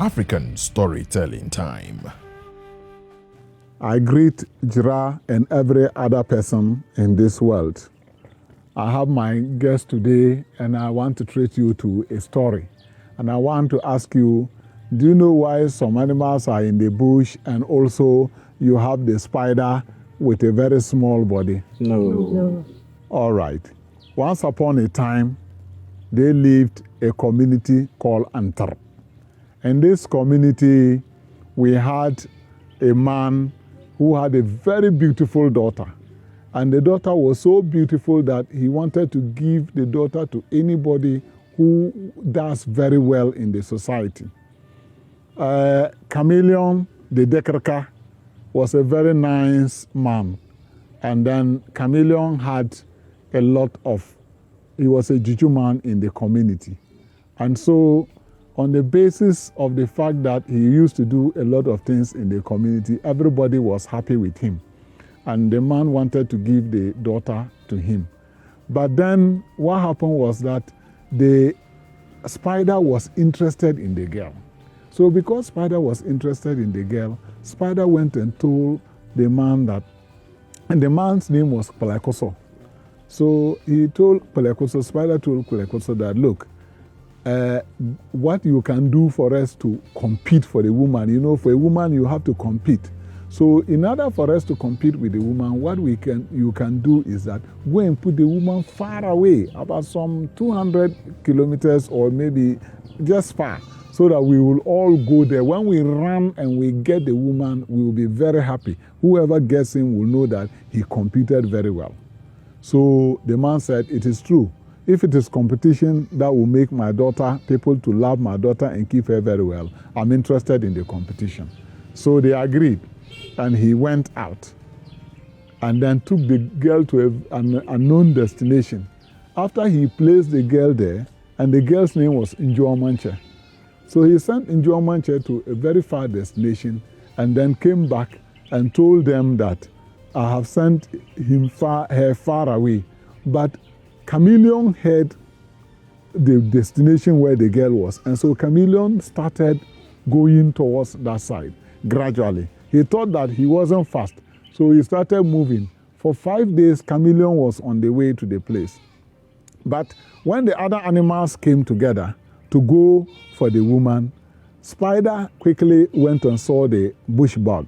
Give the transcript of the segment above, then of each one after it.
African Storytelling Time. I greet Jira and every other person in this world. I have my guest today and I want to treat you to a story. And I want to ask you, do you know why some animals are in the bush and also you have the spider with a very small body? No. All right. Once upon a time, they lived a community called Antar. In this community, we had a man who had a very beautiful daughter. And the daughter was so beautiful that he wanted to give the daughter to anybody who does very well in the society. Chameleon, the Dekraka, was a very nice man. And then Chameleon had he was a juju man in the community. And so, on the basis of the fact that he used to do a lot of things in the community, everybody was happy with him. And the man wanted to give the daughter to him. But then what happened was that the spider was interested in the girl. So because spider was interested in the girl, spider went and told the man that, and the man's name was Pelekoso. So he told Pelekoso, spider told Pelekoso that, look, what you can do for us to compete for the woman. You know, for a woman, you have to compete. So in order for us to compete with the woman, what you can do is that go and put the woman far away, about some 200 kilometers or maybe just far, so that we will all go there. When we run and we get the woman, we will be very happy. Whoever gets him will know that he competed very well. So the man said, it is true. If it is competition that will make my daughter, people to love my daughter and keep her very well, I'm interested in the competition. So they agreed. And he went out and then took the girl to an unknown destination. After he placed the girl there, and the girl's name was Njomanche. So he sent Njomanche to a very far destination and then came back and told them that I have sent her far away. But Chameleon heard the destination where the girl was. And so Chameleon started going towards that side gradually. He thought that he wasn't fast. So he started moving. For 5 days, Chameleon was on the way to the place. But when the other animals came together to go for the woman, Spider quickly went and saw the bush bug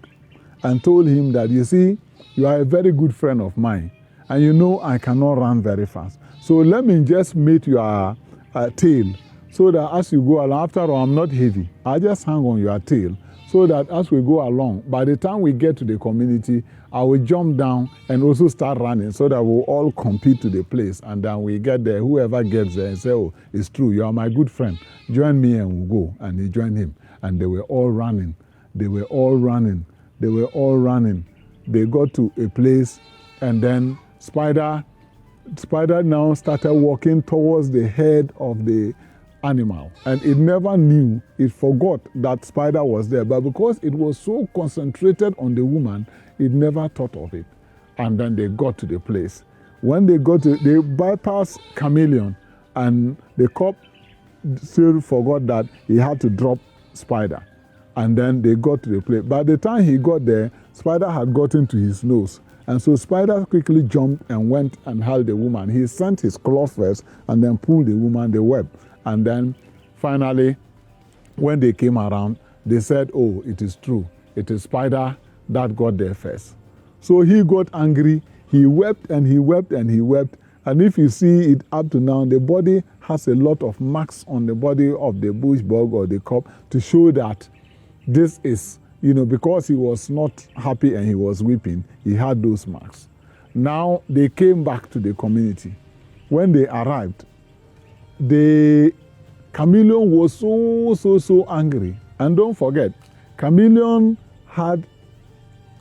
and told him that, you see, you are a very good friend of mine. And you know I cannot run very fast. So let me just mate your tail so that as you go along, after all, I'm not heavy. I just hang on your tail so that as we go along, by the time we get to the community, I will jump down and also start running so that we'll all compete to the place. And then we get there, whoever gets there and say, oh, it's true, you are my good friend. Join me and we'll go. And he joined him. And they were all running. They were all running. They were all running. They got to a place and then Spider now started walking towards the head of the animal. And it never knew, it forgot that Spider was there. But because it was so concentrated on the woman, it never thought of it. And then they got to the place. When they bypassed Chameleon, and the cop still forgot that he had to drop Spider. And then they got to the place. By the time he got there, Spider had gotten to his nose. And so Spider quickly jumped and went and held the woman. He sent his claw first and then pulled the woman the web. And then finally, when they came around, they said, oh, it is true. It is Spider that got there first. So he got angry. He wept and he wept and he wept. And if you see it up to now, the body has a lot of marks on the body of the bush bug or the cop to show that this is, because he was not happy and he was weeping, he had those marks. Now they came back to the community. When they arrived, the Chameleon was so angry. And don't forget, Chameleon had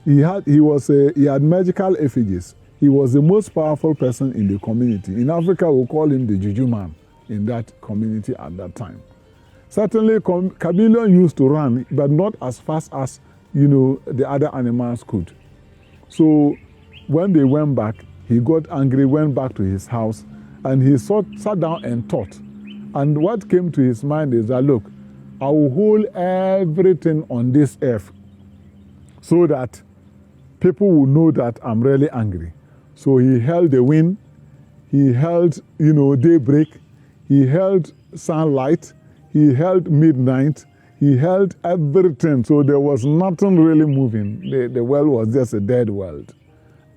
magical effigies. He was the most powerful person in the community. In Africa, we call him the Juju man in that community at that time. Certainly, Chameleon used to run, but not as fast as, the other animals could. So when they went back, he got angry, went back to his house, and he sat down and thought. And what came to his mind is that, look, I will hold everything on this earth so that people will know that I'm really angry. So he held the wind, he held, daybreak, he held sunlight, he held midnight, he held everything. So there was nothing really moving. The world was just a dead world.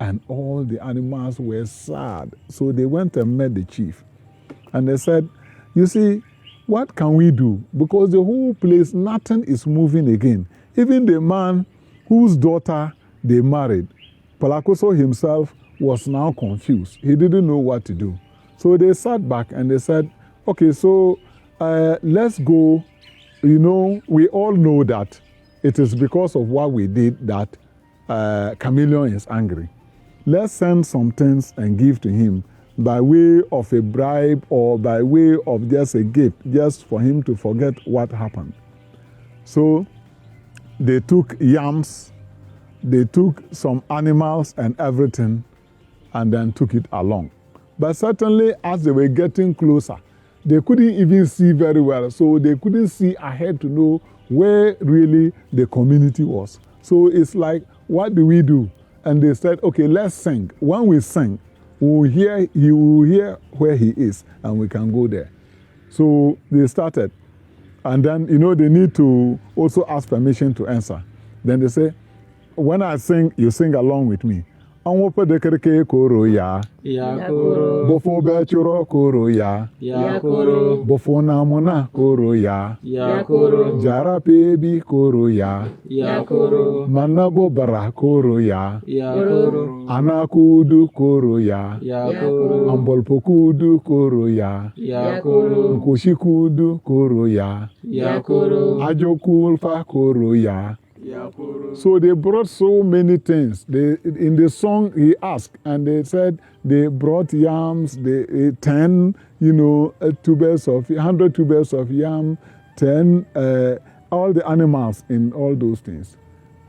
And all the animals were sad. So they went and met the chief. And they said, you see, what can we do? Because the whole place, nothing is moving again. Even the man whose daughter they married, Palakoso himself was now confused. He didn't know what to do. So they sat back and they said, okay, so let's go. We all know that it is because of what we did that Chameleon is angry. Let's send some things and give to him by way of a bribe or by way of just a gift, just for him to forget what happened. So they took yams, they took some animals and everything, and then took it along. But certainly as they were getting closer, they couldn't even see very well, so they couldn't see ahead to know where really the community was. So it's like, what do we do? And they said, okay, let's sing. When we sing, you will hear where he is, and we can go there. So they started. And then, they need to also ask permission to answer. Then they say, when I sing, you sing along with me. Anwope dekereke koro ya. Yakoro. Bofo bechuro koro ya. Yakoro. Bofo namona koro ya. Yakoro. Jara pebi koro ya. Yakoro. Manabo bara koro ya. Yakoro. Anakudu koro ya. Yakoro. Ambolpokudu koro ya. Yakoro. Nkoshikudu koro ya. Yakoro. Ajokulfa koro ya. Yakoro. So they brought so many things. In the song he asked, and they said they brought yams, 10, 100 tubers of yam, 10, all the animals in all those things.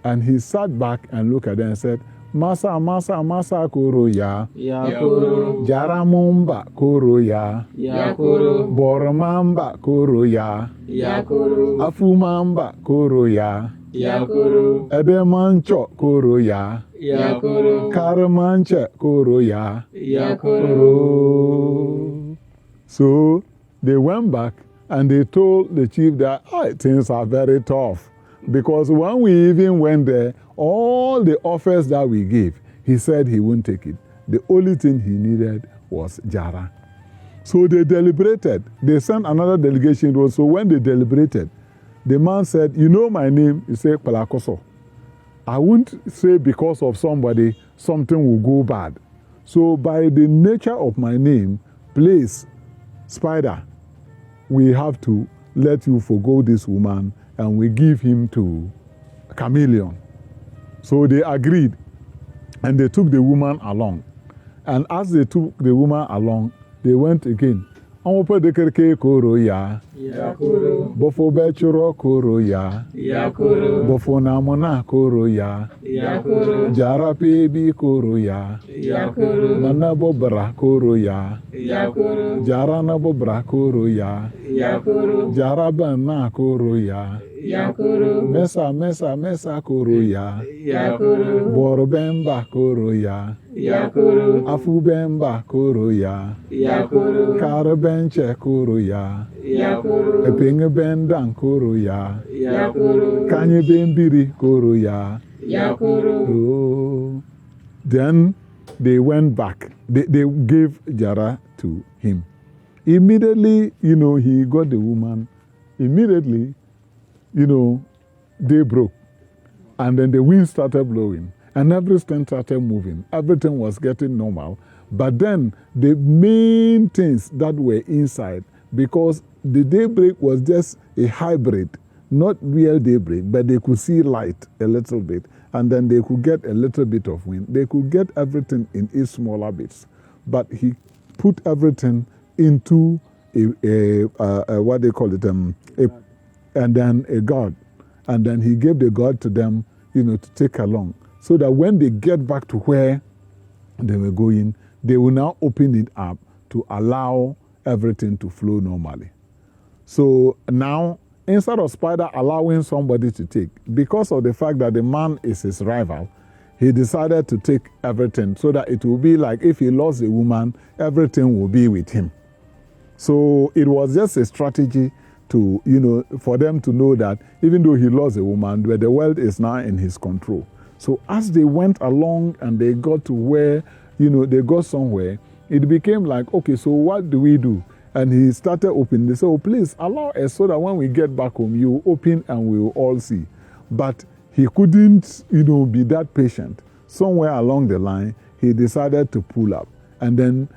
And he sat back and looked at them and said, Masa koro ya. Yakoro. Jaramumba koro ya. Yakoro. Boromamba koro ya. Yakoro. Afumamba koro ya. Yakoro. Edemancho koro ya. Yakoro. Karamanche koro ya. Yakoro. So they went back and they told the chief that things are very tough. Because when we even went there, all the offers that we gave, he said he wouldn't take it. The only thing he needed was Jara. So they deliberated. They sent another delegation. So when they deliberated, the man said, you know my name? He said, Palakoso. I won't say because of somebody, something will go bad. So by the nature of my name, please, Spider, we have to let you forgo this woman and we give him to Chameleon. So they agreed and they took the woman along. And as they took the woman along, they went again. Anwope dekereke koro ya. Yakoro. Bofo bechuro koro ya. Yakoro. Bofo namona koro ya. Yakoro. Jara pebi koro ya. Yakoro. Manabo bra koro ya. Yakoro. Jara nabo bra koro ya. Yakoro. Jara bana koro ya. Yakoro. Mesa koro ya. Yakoro. Boro bemba koro ya. Yakoro. Afu bemba koro ya. Yakoro. Kara benche koro ya. Yakoro. Epenge bendan koro ya. Yakoro. Kanye bembiri koro ya. Yakoro. Oh. Then they went back. They gave Jara to him. Immediately, he got the woman. Immediately, they broke. And then the wind started blowing. And everything started moving. Everything was getting normal. But then the main things that were inside, because the daybreak was just a hybrid, not real daybreak, but they could see light a little bit. And then they could get a little bit of wind. They could get everything in its smaller bits. But he put everything into what they call it, and then a god. And then he gave the god to them, to take along. So that when they get back to where they were going, they will now open it up to allow everything to flow normally. So now instead of Spider allowing somebody to take, because of the fact that the man is his rival, he decided to take everything so that it will be like if he lost a woman, everything will be with him. So it was just a strategy to, for them to know that even though he lost a woman, but the world is now in his control. So as they went along and they got to where, they got somewhere, it became like, okay, so what do we do? And he started opening. They said, oh, please allow us so that when we get back home, you open and we will all see. But he couldn't, be that patient. Somewhere along the line, he decided to pull up. And then,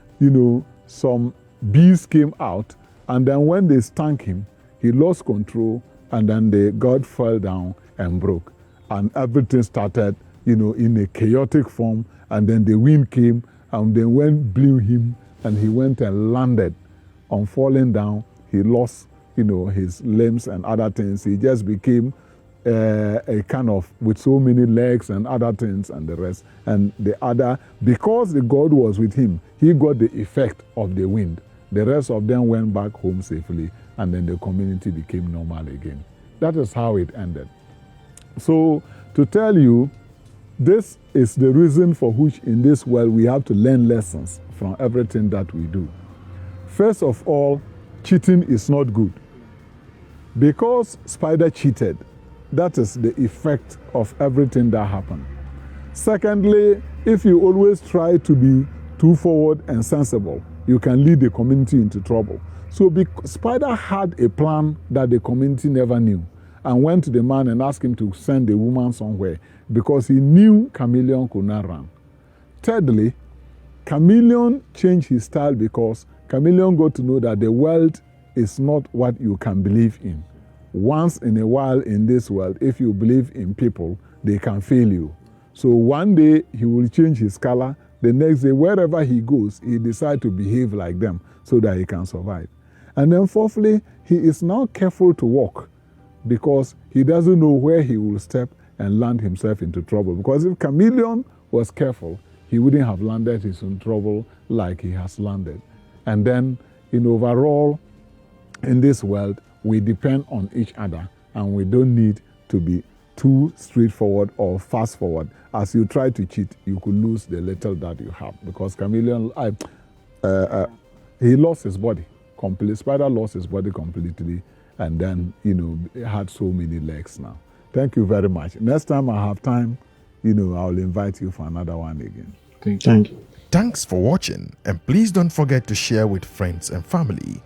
some bees came out. And then when they stung him, he lost control. And then the god fell down and broke. And everything started, in a chaotic form. And then the wind came and then wind blew him. And he went and landed on falling down. He lost, his limbs and other things. He just became a kind of with so many legs and other things and the rest. And the other, because the God was with him, he got the effect of the wind. The rest of them went back home safely, and then the community became normal again. That is how it ended. So to tell you, this is the reason for which in this world we have to learn lessons from everything that we do. First of all, cheating is not good. Because Spider cheated, that is the effect of everything that happened. Secondly, if you always try to be too forward and sensible, you can lead the community into trouble. So Spider had a plan that the community never knew and went to the man and asked him to send the woman somewhere because he knew Chameleon could not run. Thirdly, Chameleon changed his style because Chameleon got to know that the world is not what you can believe in. Once in a while in this world, if you believe in people, they can fail you. So one day he will change his color. The next day, wherever he goes, he decides to behave like them so that he can survive. And then fourthly, he is now careful to walk because he doesn't know where he will step and land himself into trouble. Because if Chameleon was careful, he wouldn't have landed his own trouble like he has landed. And then, overall, in this world, we depend on each other and we don't need to be too straightforward or fast forward. As you try to cheat, you could lose the little that you have because Chameleon, he lost his body completely. Spider lost his body completely and then, had so many legs now. Thank you very much. Next time I have time, I'll invite you for another one again. Thank you. Thanks for watching, and please don't forget to share with friends and family.